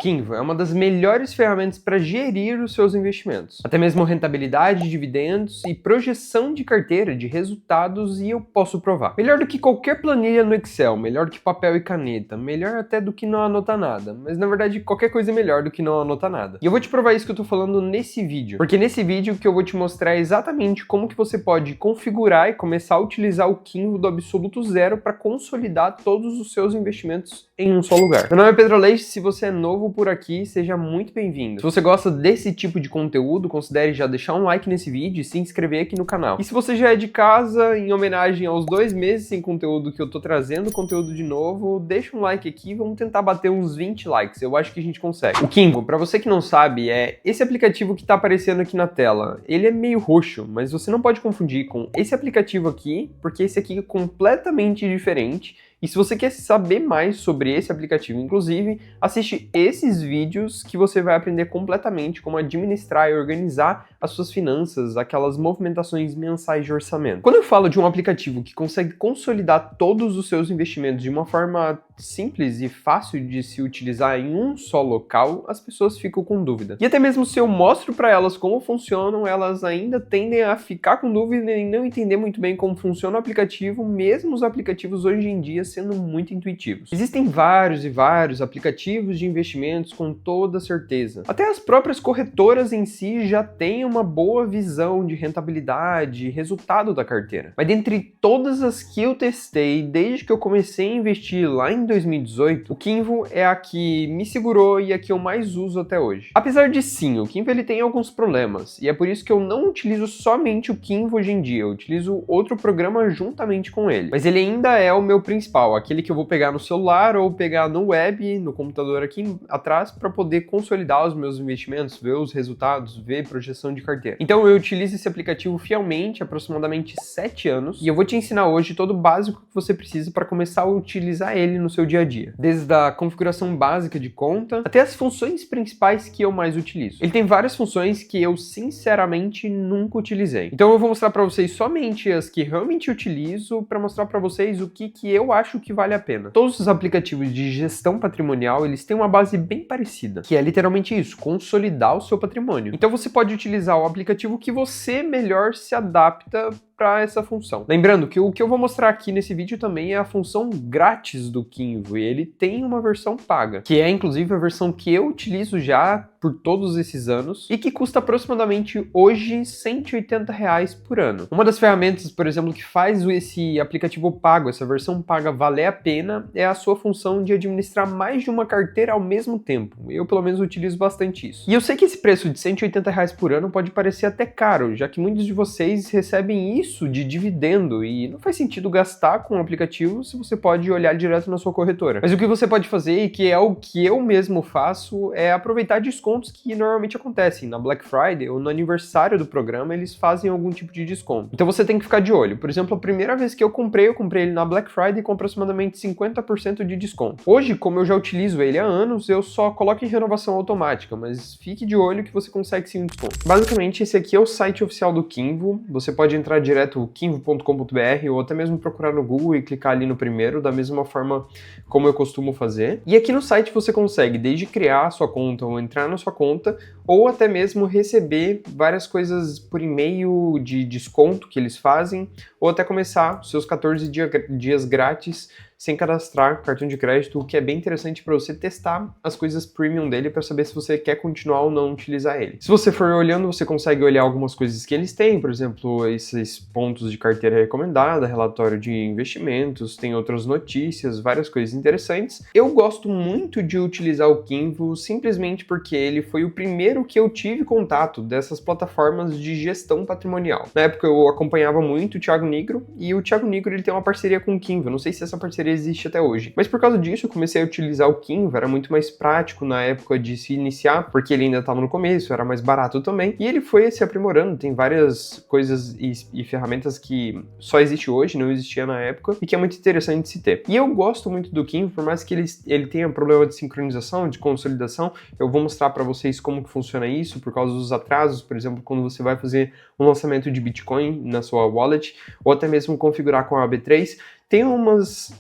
Kinvo é uma das melhores ferramentas para gerir os seus investimentos. Até mesmo rentabilidade, dividendos e projeção de carteira de resultados, e eu posso provar. Melhor do que qualquer planilha no Excel, melhor do que papel e caneta, melhor até do que não anotar nada. Mas na verdade qualquer coisa é melhor do que não anotar nada. E eu vou te provar isso que eu tô falando nesse vídeo. Porque nesse vídeo que eu vou te mostrar exatamente como que você pode configurar e começar a utilizar o Kinvo do absoluto zero para consolidar todos os seus investimentos em um só lugar. Meu nome é Pedro Aleixo, se você é novo por aqui, seja muito bem-vindo. Se você gosta desse tipo de conteúdo, considere já deixar um like nesse vídeo e se inscrever aqui no canal. E se você já é de casa, em homenagem aos 2 meses sem conteúdo que eu tô trazendo, conteúdo de novo, deixa um like aqui, vamos tentar bater uns 20 likes, eu acho que a gente consegue. O Kinvo, pra você que não sabe, é esse aplicativo que tá aparecendo aqui na tela. Ele é meio roxo, mas você não pode confundir com esse aplicativo aqui, porque esse aqui é completamente diferente. E se você quer saber mais sobre esse aplicativo, inclusive, assiste esses vídeos que você vai aprender completamente como administrar e organizar as suas finanças, aquelas movimentações mensais de orçamento. Quando eu falo de um aplicativo que consegue consolidar todos os seus investimentos de uma forma simples e fácil de se utilizar em um só local, as pessoas ficam com dúvida. E até mesmo se eu mostro para elas como funcionam, elas ainda tendem a ficar com dúvida e não entender muito bem como funciona o aplicativo, mesmo os aplicativos hoje em dia sendo muito intuitivos. Existem vários e vários aplicativos de investimentos com toda certeza. Até as próprias corretoras em si já têm uma boa visão de rentabilidade e resultado da carteira. Mas dentre todas as que eu testei, desde que eu comecei a investir lá em 2018, o Kinvo é a que me segurou e a que eu mais uso até hoje. Apesar de sim, o Kinvo ele tem alguns problemas, e é por isso que eu não utilizo somente o Kinvo hoje em dia, eu utilizo outro programa juntamente com ele. Mas ele ainda é o meu principal, aquele que eu vou pegar no celular ou pegar no web, no computador aqui atrás, para poder consolidar os meus investimentos, ver os resultados, ver projeção de carteira. Então eu utilizo esse aplicativo fielmente, aproximadamente 7 anos, e eu vou te ensinar hoje todo o básico que você precisa para começar a utilizar ele no seu dia a dia. Desde a configuração básica de conta, até as funções principais que eu mais utilizo. Ele tem várias funções que eu sinceramente nunca utilizei. Então eu vou mostrar para vocês somente as que realmente utilizo, para mostrar para vocês o que eu acho que vale a pena. Todos os aplicativos de gestão patrimonial, eles têm uma base bem parecida, que é literalmente isso, consolidar o seu patrimônio. Então você pode utilizar o aplicativo que você melhor se adapta para essa função. Lembrando que o que eu vou mostrar aqui nesse vídeo também é a função grátis do Kinvo, e ele tem uma versão paga, que é inclusive a versão que eu utilizo já por todos esses anos e que custa aproximadamente hoje R$180 por ano. Uma das ferramentas, por exemplo, que faz esse aplicativo pago, essa versão paga valer a pena, é a sua função de administrar mais de uma carteira ao mesmo tempo. Eu pelo menos utilizo bastante isso. E eu sei que esse preço de R$180 por ano pode parecer até caro, já que muitos de vocês recebem isso de dividendo e não faz sentido gastar com o aplicativo se você pode olhar direto na sua corretora. Mas o que você pode fazer, e que é o que eu mesmo faço, é aproveitar descontos que normalmente acontecem na Black Friday ou no aniversário do programa, eles fazem algum tipo de desconto. Então você tem que ficar de olho. Por exemplo, a primeira vez que eu comprei ele na Black Friday com aproximadamente 50% de desconto. Hoje, como eu já utilizo ele há anos, eu só coloco em renovação automática, mas fique de olho que você consegue sim um desconto. Basicamente, esse aqui é o site oficial do Kinvo. Você pode entrar direto kinvo.com.br ou até mesmo procurar no Google e clicar ali no primeiro, da mesma forma como eu costumo fazer. E aqui no site você consegue desde criar a sua conta ou entrar na sua conta, ou até mesmo receber várias coisas por e-mail de desconto que eles fazem, ou até começar os seus 14 dias grátis sem cadastrar cartão de crédito, o que é bem interessante para você testar as coisas premium dele para saber se você quer continuar ou não utilizar ele. Se você for olhando, você consegue olhar algumas coisas que eles têm, por exemplo, esses pontos de carteira recomendada, relatório de investimentos, tem outras notícias, várias coisas interessantes. Eu gosto muito de utilizar o Kinvo simplesmente porque ele foi o primeiro que eu tive contato dessas plataformas de gestão patrimonial. Na época eu acompanhava muito o Thiago Nigro, e o Thiago Nigro ele tem uma parceria com o Kinvo, não sei se essa parceria existe até hoje. Mas por causa disso eu comecei a utilizar o Kinvo, era muito mais prático na época de se iniciar, porque ele ainda estava no começo, era mais barato também, e ele foi se aprimorando, tem várias coisas e ferramentas que só existe hoje, não existia na época, e que é muito interessante de se ter. E eu gosto muito do Kinvo, por mais que ele tenha problema de sincronização, de consolidação, eu vou mostrar para vocês como que funciona isso, por causa dos atrasos, por exemplo, quando você vai fazer um lançamento de Bitcoin na sua wallet, ou até mesmo configurar com a B3, tem umas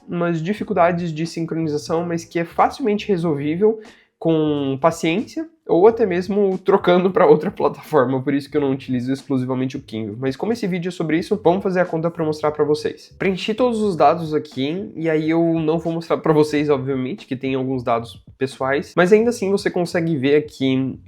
dificuldades de sincronização, mas que é facilmente resolvível com paciência, ou até mesmo trocando para outra plataforma, por isso que eu não utilizo exclusivamente o Kinvo. Mas como esse vídeo é sobre isso, vamos fazer a conta para mostrar para vocês. Preenchi todos os dados aqui, e aí eu não vou mostrar para vocês, obviamente, que tem alguns dados pessoais, mas ainda assim você consegue ver aqui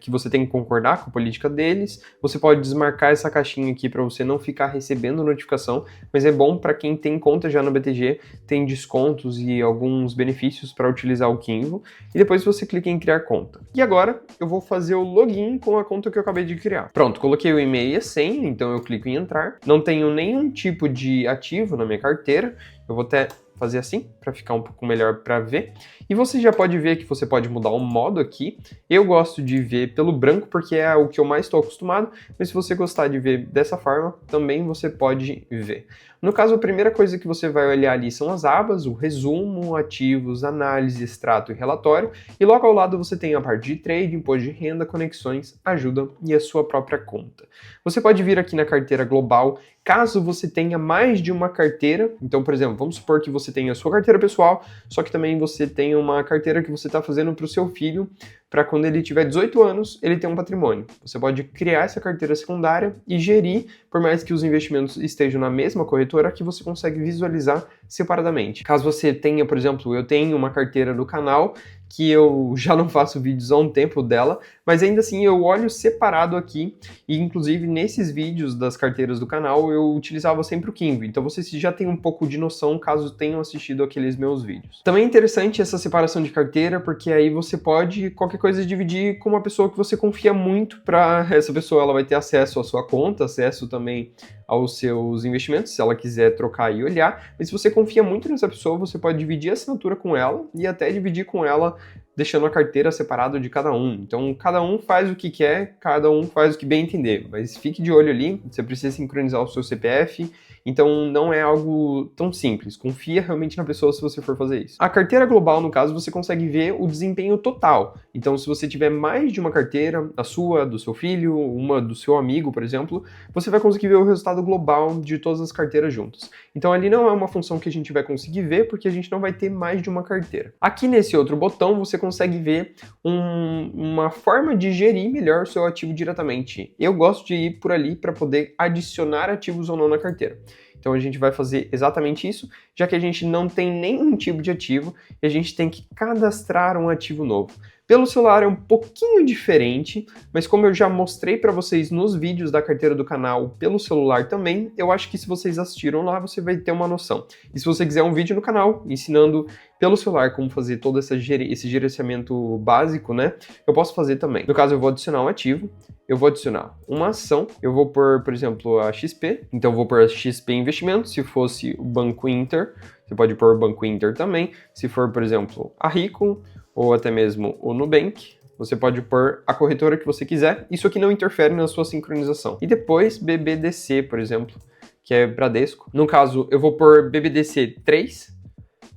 que você tem que concordar com a política deles. Você pode desmarcar essa caixinha aqui para você não ficar recebendo notificação, mas é bom para quem tem conta já no BTG, tem descontos e alguns benefícios para utilizar o Kinvo, e depois você clica em criar conta. E agora eu vou fazer o login com a conta que eu acabei de criar. Pronto, coloquei o e-mail e a senha, então eu clico em entrar. Não tenho nenhum tipo de ativo na minha carteira, eu vou até fazer assim, para ficar um pouco melhor para ver. E você já pode ver que você pode mudar o modo aqui. Eu gosto de ver pelo branco, porque é o que eu mais estou acostumado, mas se você gostar de ver dessa forma, também você pode ver. No caso, a primeira coisa que você vai olhar ali são as abas, o resumo, ativos, análise, extrato e relatório, e logo ao lado você tem a parte de trade, imposto de renda, conexões, ajuda e a sua própria conta. Você pode vir aqui na carteira global, caso você tenha mais de uma carteira. Então, por exemplo, vamos supor que você tenha a sua carteira pessoal, só que também você tem uma carteira que você está fazendo para o seu filho, para quando ele tiver 18 anos, ele ter um patrimônio. Você pode criar essa carteira secundária e gerir, por mais que os investimentos estejam na mesma corretora, que você consegue visualizar separadamente. Caso você tenha, por exemplo, eu tenho uma carteira do canal, que eu já não faço vídeos há um tempo dela, mas ainda assim eu olho separado aqui, e inclusive nesses vídeos das carteiras do canal eu utilizava sempre o Kinvo, então vocês já têm um pouco de noção caso tenham assistido aqueles meus vídeos. Também é interessante essa separação de carteira, porque aí você pode, qualquer coisa, dividir com uma pessoa que você confia muito, para essa pessoa ela vai ter acesso à sua conta, acesso também aos seus investimentos, se ela quiser trocar e olhar, mas se você confia muito nessa pessoa, você pode dividir a assinatura com ela, e até dividir com ela deixando a carteira separada de cada um. Então, cada um faz o que quer, cada um faz o que bem entender, mas fique de olho ali, você precisa sincronizar o seu CPF, então não é algo tão simples, confia realmente na pessoa se você for fazer isso. A carteira global, no caso, você consegue ver o desempenho total, então se você tiver mais de uma carteira, a sua, do seu filho, uma do seu amigo, por exemplo, você vai conseguir ver o resultado global de todas as carteiras juntas. Então ali não é uma função que a gente vai conseguir ver, porque a gente não vai ter mais de uma carteira. Aqui nesse outro botão, você consegue ver uma forma de gerir melhor o seu ativo diretamente. Eu gosto de ir por ali para poder adicionar ativos ou não na carteira. Então a gente vai fazer exatamente isso, já que a gente não tem nenhum tipo de ativo e a gente tem que cadastrar um ativo novo. Pelo celular é um pouquinho diferente, mas como eu já mostrei para vocês nos vídeos da carteira do canal pelo celular também, eu acho que se vocês assistiram lá, você vai ter uma noção. E se você quiser um vídeo no canal ensinando pelo celular como fazer todo esse gerenciamento básico, né, eu posso fazer também. No caso, eu vou adicionar um ativo, eu vou adicionar uma ação, eu vou pôr, por exemplo, a XP, então eu vou pôr a XP Investimentos. Se fosse o Banco Inter, você pode pôr o Banco Inter também. Se for, por exemplo, a Rico, ou até mesmo o Nubank, você pode pôr a corretora que você quiser. Isso aqui não interfere na sua sincronização. E depois BBDC, por exemplo, que é Bradesco. No caso, eu vou pôr BBDC 3,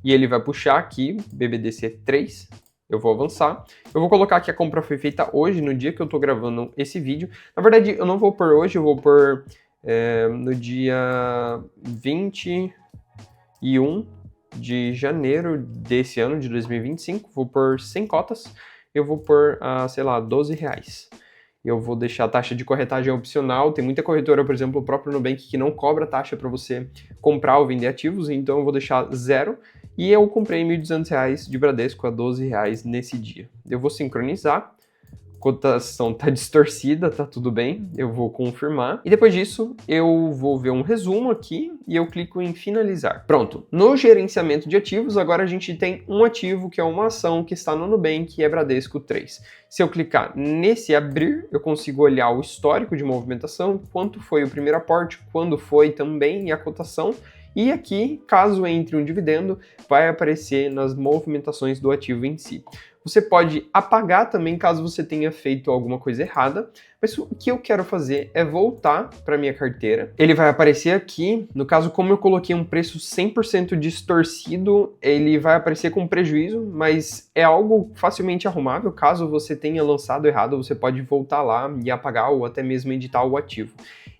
e ele vai puxar aqui BBDC 3. Eu vou avançar. Eu vou colocar que a compra foi feita hoje, no dia que eu estou gravando esse vídeo. Na verdade, eu não vou pôr hoje, eu vou pôr no dia 21 de janeiro desse ano, de 2025, vou pôr 100 cotas, eu vou pôr, sei lá, R$12. Eu vou deixar a taxa de corretagem opcional. Tem muita corretora, por exemplo, o próprio Nubank, que não cobra taxa para você comprar ou vender ativos, então eu vou deixar 0. E eu comprei R$1.200 de Bradesco a R$12 nesse dia. Eu vou sincronizar. Cotação tá distorcida, tá tudo bem, eu vou confirmar. E depois disso, eu vou ver um resumo aqui e eu clico em finalizar. Pronto, no gerenciamento de ativos, agora a gente tem um ativo que é uma ação que está no Nubank, é Bradesco 3. Se eu clicar nesse abrir, eu consigo olhar o histórico de movimentação, quanto foi o primeiro aporte, quando foi também e a cotação. E aqui, caso entre um dividendo, vai aparecer nas movimentações do ativo em si. Você pode apagar também caso você tenha feito alguma coisa errada, mas o que eu quero fazer é voltar para minha carteira. Ele vai aparecer aqui, no caso, como eu coloquei um preço 100% distorcido, ele vai aparecer com prejuízo, mas é algo facilmente arrumável. Caso você tenha lançado errado, você pode voltar lá e apagar ou até mesmo editar o ativo.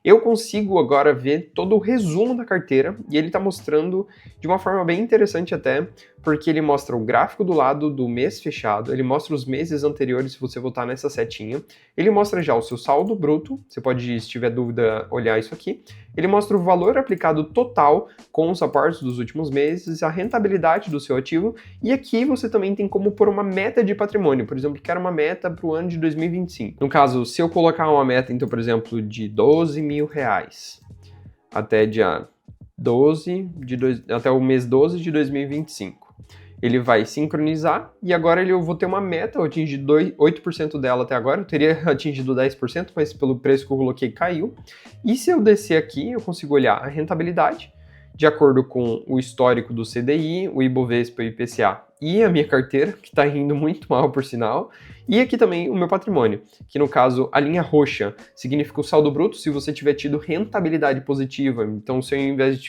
eu consigo agora ver todo o resumo da carteira e ele está mostrando de uma forma bem interessante até, porque ele mostra o gráfico do lado do mês fechado, ele mostra os meses anteriores se você voltar nessa setinha, ele mostra já o seu saldo bruto, você pode, se tiver dúvida, olhar isso aqui, ele mostra o valor aplicado total com os aportes dos últimos meses, a rentabilidade do seu ativo, e aqui você também tem como pôr uma meta de patrimônio, por exemplo, quero uma meta para o ano de 2025. No caso, se eu colocar uma meta, então, por exemplo, de R$12.000 até dia 12 até o mês 12 de 2025. Ele vai sincronizar e agora eu vou ter uma meta, eu atingi 8% dela até agora, eu teria atingido 10%, mas pelo preço que eu coloquei caiu. E se eu descer aqui, eu consigo olhar a rentabilidade, de acordo com o histórico do CDI, o Ibovespa e o IPCA e a minha carteira, que está indo muito mal por sinal, e aqui também o meu patrimônio, que no caso a linha roxa significa o saldo bruto se você tiver tido rentabilidade positiva, então se ao invés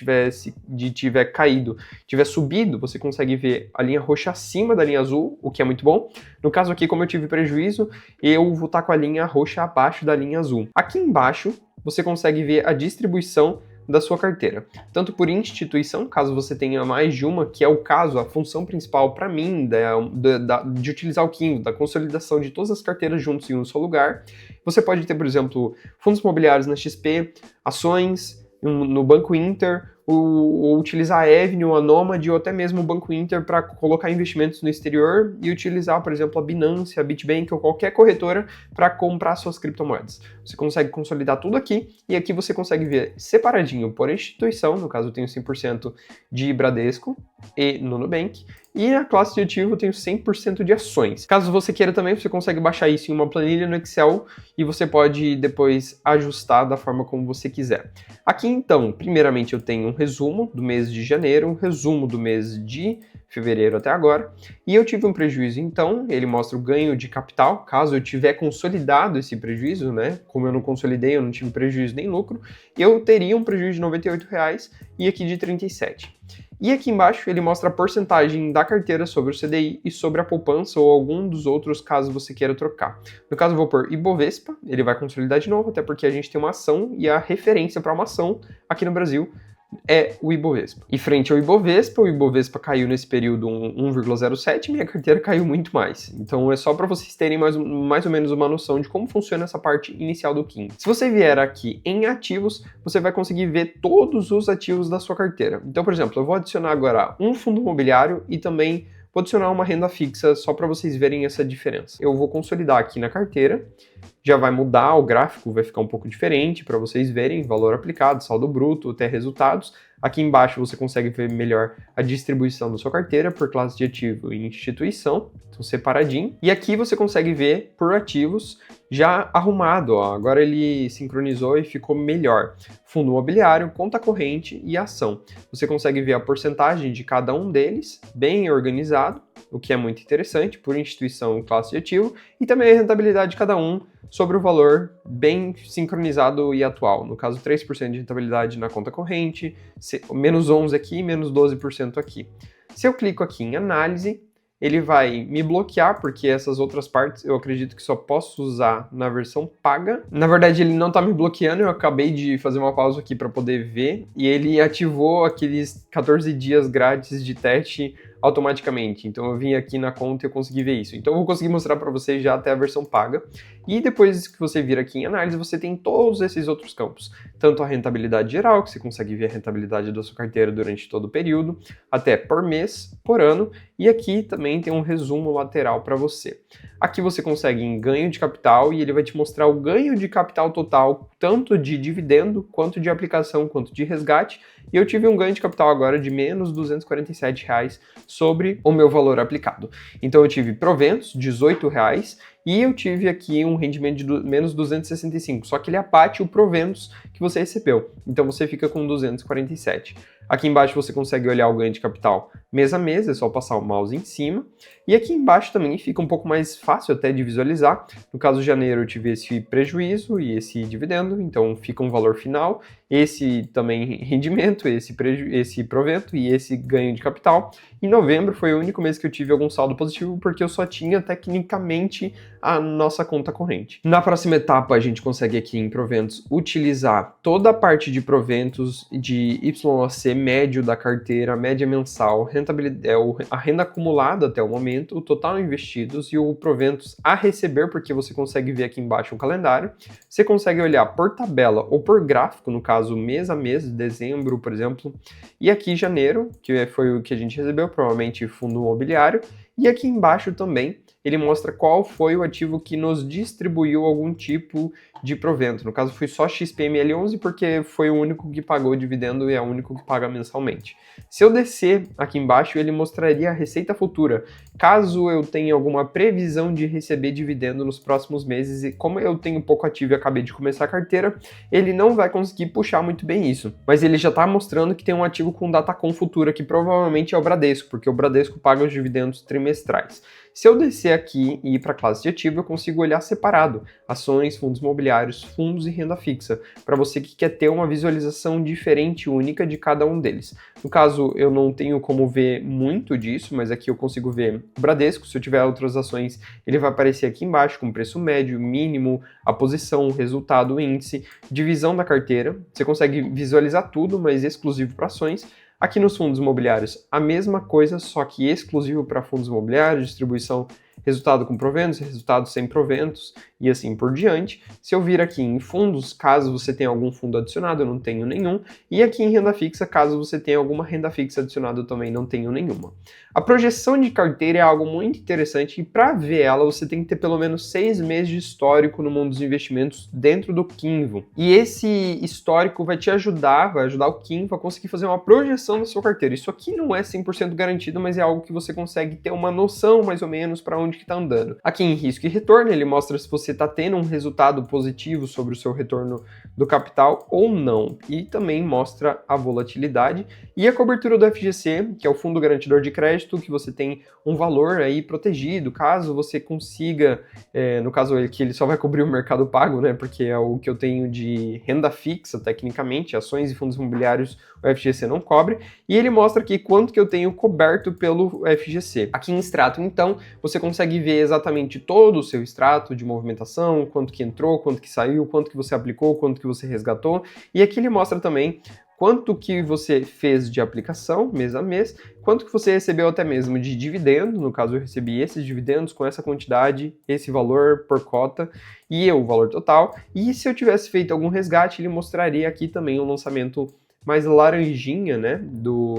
de tiver caído, tiver subido, você consegue ver a linha roxa acima da linha azul, o que é muito bom. No caso aqui, como eu tive prejuízo, eu vou estar com a linha roxa abaixo da linha azul. Aqui embaixo, você consegue ver a distribuição da sua carteira, tanto por instituição, caso você tenha mais de uma, que é o caso, a função principal para mim de utilizar o Kinvo, da consolidação de todas as carteiras juntos em um só lugar. Você pode ter, por exemplo, fundos imobiliários na XP, ações no Banco Inter, ou utilizar a Avenue, a Nomad ou até mesmo o Banco Inter para colocar investimentos no exterior e utilizar, por exemplo, a Binance, a Bitbank ou qualquer corretora para comprar suas criptomoedas. Você consegue consolidar tudo aqui e aqui você consegue ver separadinho por instituição, no caso eu tenho 100% de Bradesco e no Nubank, e a classe de ativo eu tenho 100% de ações. Caso você queira também, você consegue baixar isso em uma planilha no Excel e você pode depois ajustar da forma como você quiser. Aqui então, primeiramente eu tenho um resumo do mês de janeiro, um resumo do mês de fevereiro até agora, e eu tive um prejuízo então, ele mostra o ganho de capital, caso eu tiver consolidado esse prejuízo, né, como eu não consolidei, eu não tive prejuízo nem lucro, eu teria um prejuízo de R$98 e aqui de 37. E aqui embaixo ele mostra a porcentagem da carteira sobre o CDI e sobre a poupança ou algum dos outros caso você queira trocar. No caso eu vou pôr Ibovespa, ele vai consolidar de novo, até porque a gente tem uma ação e a referência para uma ação aqui no Brasil é o Ibovespa. E frente ao Ibovespa, o Ibovespa caiu nesse período 1,07, minha carteira caiu muito mais. Então é só para vocês terem mais ou menos uma noção de como funciona essa parte inicial do Kinvo. Se você vier aqui em ativos, você vai conseguir ver todos os ativos da sua carteira. Então, por exemplo, eu vou adicionar agora um fundo imobiliário e também vou adicionar uma renda fixa só para vocês verem essa diferença. Eu vou consolidar aqui na carteira, já vai mudar, o gráfico vai ficar um pouco diferente para vocês verem valor aplicado, saldo bruto, até resultados. Aqui embaixo você consegue ver melhor a distribuição da sua carteira por classe de ativo e instituição, então separadinho. E aqui você consegue ver por ativos já arrumado, ó. Agora ele sincronizou e ficou melhor. Fundo imobiliário, conta corrente e ação. Você consegue ver a porcentagem de cada um deles, bem organizado, o que é muito interessante, por instituição e classe de ativo, e também a rentabilidade de cada um sobre o valor bem sincronizado e atual. No caso, 3% de rentabilidade na conta corrente, menos 11% aqui, menos 12% aqui. Se eu clico aqui em análise, ele vai me bloquear, porque essas outras partes eu acredito que só posso usar na versão paga. Na verdade, ele não está me bloqueando, eu acabei de fazer uma pausa aqui para poder ver, e ele ativou aqueles 14 dias grátis de teste automaticamente. Então eu vim aqui na conta e eu consegui ver isso. Então eu vou conseguir mostrar para vocês já até a versão paga. E depois que você vir aqui em análise, você tem todos esses outros campos. Tanto a rentabilidade geral, que você consegue ver a rentabilidade da sua carteira durante todo o período, até por mês, por ano, e aqui também tem um resumo lateral para você. Aqui você consegue em ganho de capital e ele vai te mostrar o ganho de capital total, tanto de dividendo, quanto de aplicação, quanto de resgate. E eu tive um ganho de capital agora de menos R$247 sobre o meu valor aplicado. Então eu tive proventos, R$18, e eu tive aqui um rendimento de menos 265, só que ele abate o proventos que você recebeu. Então você fica com 247. Aqui embaixo você consegue olhar o ganho de capital mês a mês, é só passar o mouse em cima. E aqui embaixo também fica um pouco mais fácil até de visualizar. No caso de janeiro eu tive esse prejuízo e esse dividendo, então fica um valor final. esse também rendimento, esse provento e esse ganho de capital. Em novembro foi o único mês que eu tive algum saldo positivo, porque eu só tinha tecnicamente a nossa conta corrente. Na próxima etapa, a gente consegue aqui em proventos utilizar toda a parte de proventos de YOC médio da carteira, média mensal, rentabilidade, a renda acumulada até o momento, o total investidos e o proventos a receber, porque você consegue ver aqui embaixo o calendário. Você consegue olhar por tabela ou por gráfico, no caso mês a mês, dezembro, por exemplo, e aqui janeiro, que foi o que a gente recebeu, provavelmente fundo imobiliário, e aqui embaixo também ele mostra qual foi o ativo que nos distribuiu algum tipo de provento. No caso, foi só XPML11 porque foi o único que pagou dividendo e é o único que paga mensalmente. Se eu descer aqui embaixo, ele mostraria a receita futura, caso eu tenha alguma previsão de receber dividendo nos próximos meses, e como eu tenho pouco ativo e acabei de começar a carteira, ele não vai conseguir puxar muito bem isso. Mas ele já está mostrando que tem um ativo com Datacom futura, que provavelmente é o Bradesco, porque o Bradesco paga os dividendos trimestrais. Se eu descer aqui e ir para a classe de ativo, eu consigo olhar separado ações, fundos imobiliários, fundos e renda fixa, para você que quer ter uma visualização diferente e única de cada um deles. No caso, eu não tenho como ver muito disso, mas aqui eu consigo ver o Bradesco. Se eu tiver outras ações, ele vai aparecer aqui embaixo com preço médio, mínimo, a posição, o resultado, o índice, divisão da carteira. Você consegue visualizar tudo, mas exclusivo para ações. Aqui nos fundos imobiliários, a mesma coisa, só que exclusivo para fundos imobiliários, distribuição, resultado com proventos, resultado sem proventos e assim por diante. Se eu vir aqui em fundos, caso você tenha algum fundo adicionado, eu não tenho nenhum. E aqui em renda fixa, caso você tenha alguma renda fixa adicionada, eu também não tenho nenhuma. A projeção de carteira é algo muito interessante e para ver ela, você tem que ter pelo menos 6 meses de histórico no mundo dos investimentos dentro do Kinvo. E esse histórico vai te ajudar, vai ajudar o Kinvo a conseguir fazer uma projeção da sua carteira. Isso aqui não é 100% garantido, mas é algo que você consegue ter uma noção mais ou menos para onde que está andando. Aqui em risco e retorno, ele mostra se você está tendo um resultado positivo sobre o seu retorno do capital ou não. E também mostra a volatilidade e a cobertura do FGC, que é o Fundo Garantidor de Crédito, que você tem um valor aí protegido, caso você consiga, no caso que ele só vai cobrir o mercado pago, né, porque é o que eu tenho de renda fixa, tecnicamente, ações e fundos imobiliários, o FGC não cobre, e ele mostra aqui quanto que eu tenho coberto pelo FGC. Aqui em extrato, então, você consegue ver exatamente todo o seu extrato de movimentação, quanto que entrou, quanto que saiu, quanto que você aplicou, quanto que você resgatou, e aqui ele mostra também quanto que você fez de aplicação mês a mês, quanto que você recebeu até mesmo de dividendo, no caso eu recebi esses dividendos com essa quantidade, esse valor por cota e o valor total, e se eu tivesse feito algum resgate, ele mostraria aqui também o lançamento mais laranjinha, né,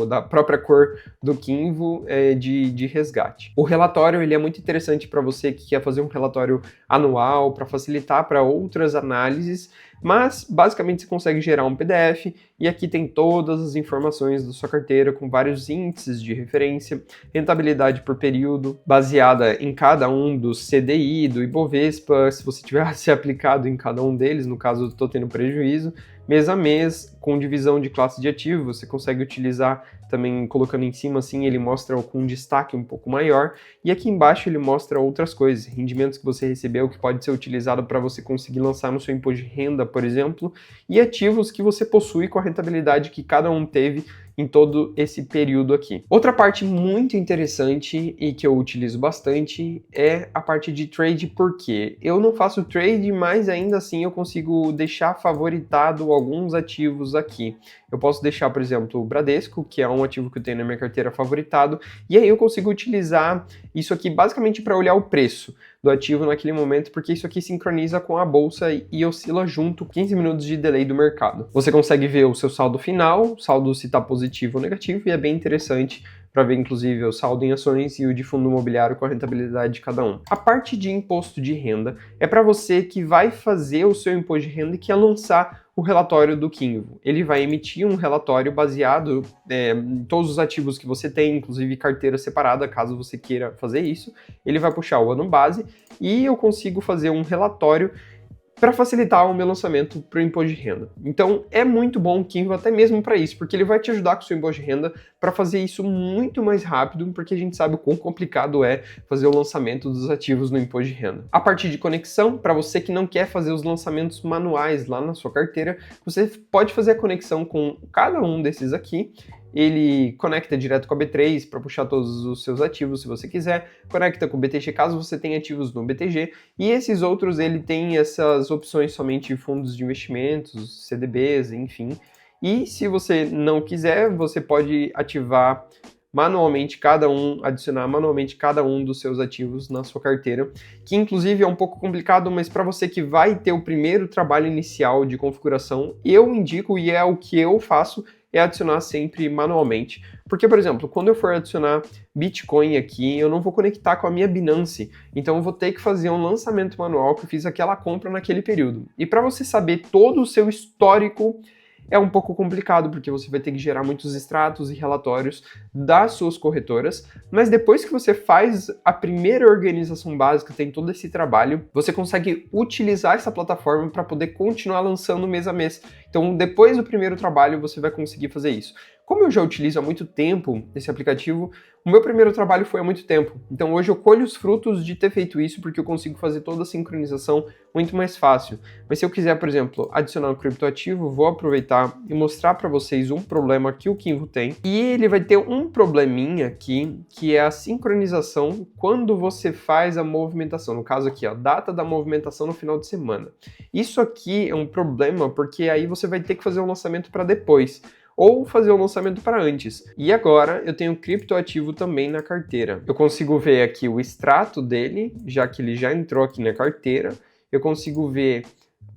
da própria cor do Kinvo de resgate. O relatório ele é muito interessante para você que quer fazer um relatório anual, para facilitar para outras análises, mas basicamente você consegue gerar um PDF e aqui tem todas as informações da sua carteira com vários índices de referência, rentabilidade por período, baseada em cada um dos CDI, do Ibovespa, se você tivesse aplicado em cada um deles, no caso eu estou tendo prejuízo, mês a mês, com divisão de classe de ativo, você consegue utilizar também colocando em cima assim, ele mostra com um destaque um pouco maior, e aqui embaixo ele mostra outras coisas, rendimentos que você recebeu que pode ser utilizado para você conseguir lançar no seu imposto de renda, por exemplo, e ativos que você possui com a rentabilidade que cada um teve em todo esse período aqui. Outra parte muito interessante e que eu utilizo bastante é a parte de trade, porque eu não faço trade, mas ainda assim eu consigo deixar favoritado alguns ativos aqui. Eu posso deixar, por exemplo, o Bradesco, que é um ativo que eu tenho na minha carteira favoritado, e aí eu consigo utilizar isso aqui basicamente para olhar o preço do ativo naquele momento, porque isso aqui sincroniza com a bolsa e oscila junto 15 minutos de delay do mercado. Você consegue ver o seu saldo final, saldo se está positivo ou negativo, e é bem interessante para ver inclusive o saldo em ações e o de fundo imobiliário com a rentabilidade de cada um. A parte de imposto de renda é para você que vai fazer o seu imposto de renda e quer lançar o relatório do Kinvo. Ele vai emitir um relatório baseado em todos os ativos que você tem, inclusive carteira separada, caso você queira fazer isso. Ele vai puxar o ano base e eu consigo fazer um relatório para facilitar o meu lançamento para o imposto de renda. Então é muito bom o Kinvo até mesmo para isso, porque ele vai te ajudar com o seu imposto de renda, para fazer isso muito mais rápido, porque a gente sabe o quão complicado é fazer o lançamento dos ativos no imposto de renda. A partir de conexão, para você que não quer fazer os lançamentos manuais lá na sua carteira, você pode fazer a conexão com cada um desses aqui. Ele conecta direto com a B3 para puxar todos os seus ativos se você quiser, conecta com o BTG caso você tenha ativos no BTG, e esses outros ele tem essas opções somente fundos de investimentos, CDBs, enfim. E se você não quiser, você pode ativar manualmente adicionar manualmente cada um dos seus ativos na sua carteira, que inclusive é um pouco complicado, mas para você que vai ter o primeiro trabalho inicial de configuração, eu indico, e é o que eu faço, é adicionar sempre manualmente. Porque, por exemplo, quando eu for adicionar Bitcoin aqui, eu não vou conectar com a minha Binance, então eu vou ter que fazer um lançamento manual que eu fiz aquela compra naquele período. E para você saber todo o seu histórico, é um pouco complicado, porque você vai ter que gerar muitos extratos e relatórios das suas corretoras, mas depois que você faz a primeira organização básica, tem todo esse trabalho, você consegue utilizar essa plataforma para poder continuar lançando mês a mês. Então, depois do primeiro trabalho, você vai conseguir fazer isso. Como eu já utilizo há muito tempo esse aplicativo, o meu primeiro trabalho foi há muito tempo. Então hoje eu colho os frutos de ter feito isso porque eu consigo fazer toda a sincronização muito mais fácil. Mas se eu quiser, por exemplo, adicionar um criptoativo, vou aproveitar e mostrar para vocês um problema que o Kinvo tem. E ele vai ter um probleminha aqui, que é a sincronização quando você faz a movimentação. No caso aqui, a data da movimentação no final de semana. Isso aqui é um problema porque aí você vai ter que fazer um lançamento para depois, ou fazer o lançamento para antes. E agora eu tenho criptoativo também na carteira. Eu consigo ver aqui o extrato dele, já que ele já entrou aqui na carteira. Eu consigo ver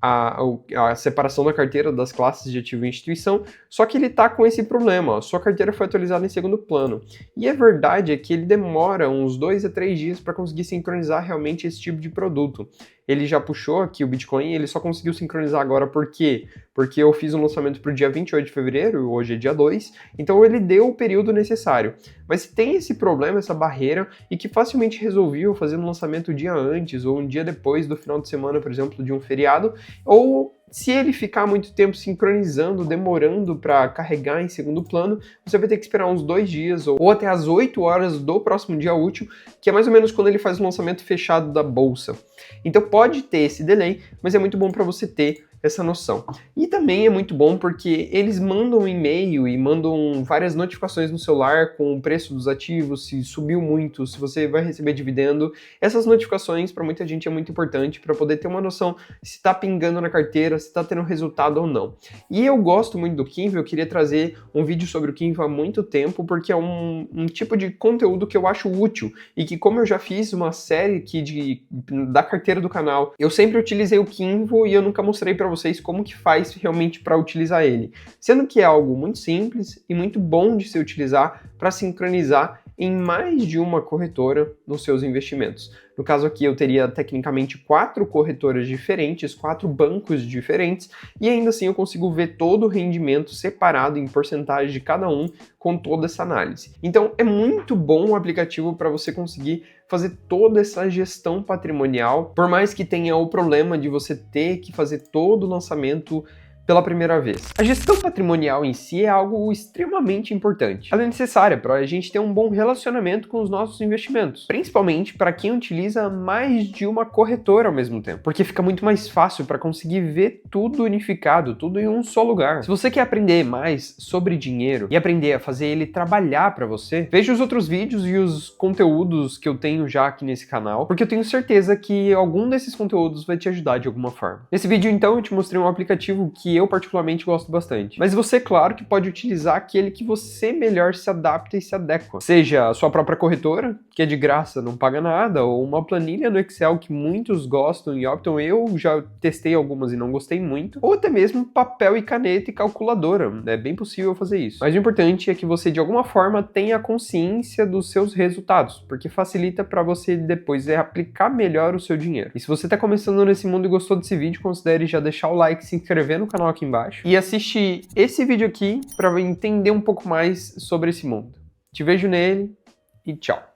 a separação da carteira das classes de ativo e instituição, só que ele está com esse problema, ó, sua carteira foi atualizada em segundo plano. E a verdade é que ele demora uns 2 a 3 dias para conseguir sincronizar realmente esse tipo de produto. Ele já puxou aqui o Bitcoin, ele só conseguiu sincronizar agora por quê? Porque eu fiz um lançamento para o dia 28 de fevereiro, hoje é dia 2, então ele deu o período necessário. Mas tem esse problema, essa barreira, e que facilmente resolviam fazendo um lançamento um dia antes ou um dia depois do final de semana, por exemplo, de um feriado, ou se ele ficar muito tempo sincronizando, demorando para carregar em segundo plano, você vai ter que esperar uns 2 dias ou até as 8 horas do próximo dia útil, que é mais ou menos quando ele faz o lançamento fechado da bolsa. Então pode ter esse delay, mas é muito bom para você ter essa noção. E também é muito bom porque eles mandam um e-mail e mandam várias notificações no celular com o preço dos ativos, se subiu muito, se você vai receber dividendo. Essas notificações para muita gente é muito importante para poder ter uma noção se está pingando na carteira, se está tendo resultado ou não. E eu gosto muito do Kinvo, eu queria trazer um vídeo sobre o Kinvo há muito tempo, porque é um tipo de conteúdo que eu acho útil e que, como eu já fiz uma série aqui da carteira do canal, eu sempre utilizei o Kinvo e eu nunca mostrei para vocês como que faz realmente para utilizar ele. Sendo que é algo muito simples e muito bom de se utilizar para sincronizar em mais de uma corretora nos seus investimentos. No caso aqui eu teria tecnicamente 4 corretoras diferentes, 4 bancos diferentes, e ainda assim eu consigo ver todo o rendimento separado em porcentagem de cada um com toda essa análise. Então é muito bom o aplicativo para você conseguir fazer toda essa gestão patrimonial, por mais que tenha o problema de você ter que fazer todo o lançamento pela primeira vez. A gestão patrimonial em si é algo extremamente importante. Ela é necessária para a gente ter um bom relacionamento com os nossos investimentos, principalmente para quem utiliza mais de uma corretora ao mesmo tempo, porque fica muito mais fácil para conseguir ver tudo unificado, tudo em um só lugar. Se você quer aprender mais sobre dinheiro e aprender a fazer ele trabalhar para você, veja os outros vídeos e os conteúdos que eu tenho já aqui nesse canal, porque eu tenho certeza que algum desses conteúdos vai te ajudar de alguma forma. Nesse vídeo, então, eu te mostrei um aplicativo que eu particularmente gosto bastante. Mas você, claro, que pode utilizar aquele que você melhor se adapta e se adequa. Seja a sua própria corretora, que é de graça, não paga nada, ou uma planilha no Excel que muitos gostam e optam. Eu já testei algumas e não gostei muito. Ou até mesmo papel e caneta e calculadora. É bem possível fazer isso. Mas o importante é que você, de alguma forma, tenha consciência dos seus resultados, porque facilita para você depois aplicar melhor o seu dinheiro. E se você está começando nesse mundo e gostou desse vídeo, considere já deixar o like, se inscrever no canal aqui embaixo e assistir esse vídeo aqui para entender um pouco mais sobre esse mundo. Te vejo nele e tchau!